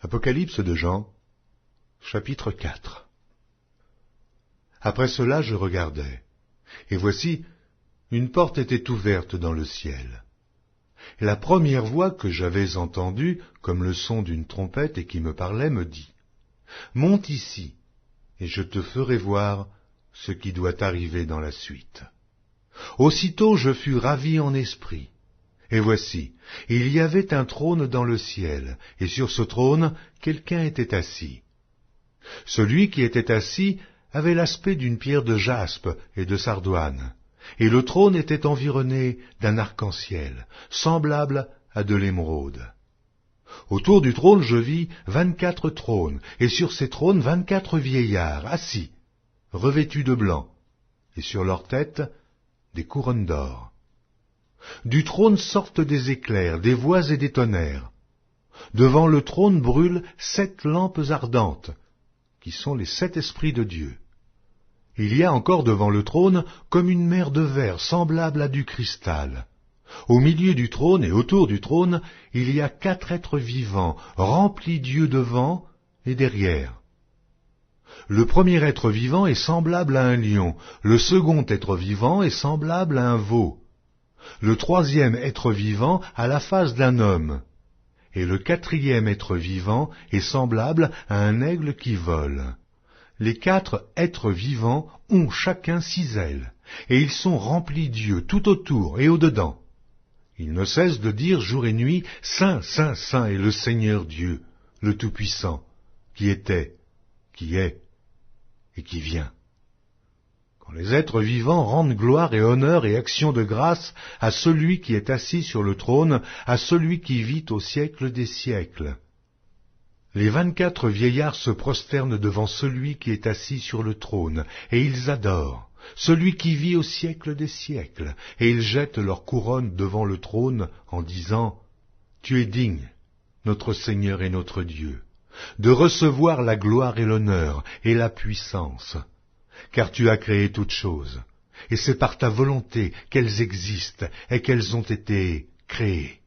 Apocalypse de Jean, chapitre 4. Après cela je regardai, et voici, une porte était ouverte dans le ciel. Et la première voix que j'avais entendue, comme le son d'une trompette et qui me parlait, me dit, « Monte ici, et je te ferai voir ce qui doit arriver dans la suite. » Aussitôt je fus ravi en esprit. Et voici, il y avait un trône dans le ciel, et sur ce trône, quelqu'un était assis. Celui qui était assis avait l'aspect d'une pierre de jaspe et de sardoine, et le trône était environné d'un arc-en-ciel, semblable à de l'émeraude. Autour du trône je vis 24 trônes, et sur ces trônes 24 vieillards assis, revêtus de blanc, et sur leurs têtes des couronnes d'or. Du trône sortent des éclairs, des voix et des tonnerres. Devant le trône brûlent 7 lampes ardentes, qui sont les 7 esprits de Dieu. Il y a encore devant le trône comme une mer de verre semblable à du cristal. Au milieu du trône et autour du trône, il y a 4 êtres vivants, remplis d'yeux devant et derrière. Le premier être vivant est semblable à un lion, le second être vivant est semblable à un veau, le troisième être vivant a la face d'un homme, et le 4e être vivant est semblable à un aigle qui vole. Les 4 êtres vivants ont chacun 6 ailes, et ils sont remplis d'yeux tout autour et au-dedans. Ils ne cessent de dire jour et nuit, « Saint, Saint, Saint est le Seigneur Dieu, le Tout-Puissant, qui était, qui est et qui vient. » Quand les êtres vivants rendent gloire et honneur et action de grâce à celui qui est assis sur le trône, à celui qui vit au siècle des siècles. Les 24 vieillards se prosternent devant celui qui est assis sur le trône, et ils adorent celui qui vit au siècle des siècles, et ils jettent leur couronne devant le trône en disant, « Tu es digne, notre Seigneur et notre Dieu, de recevoir la gloire et l'honneur et la puissance, car tu as créé toutes choses, et c'est par ta volonté qu'elles existent et qu'elles ont été créées. »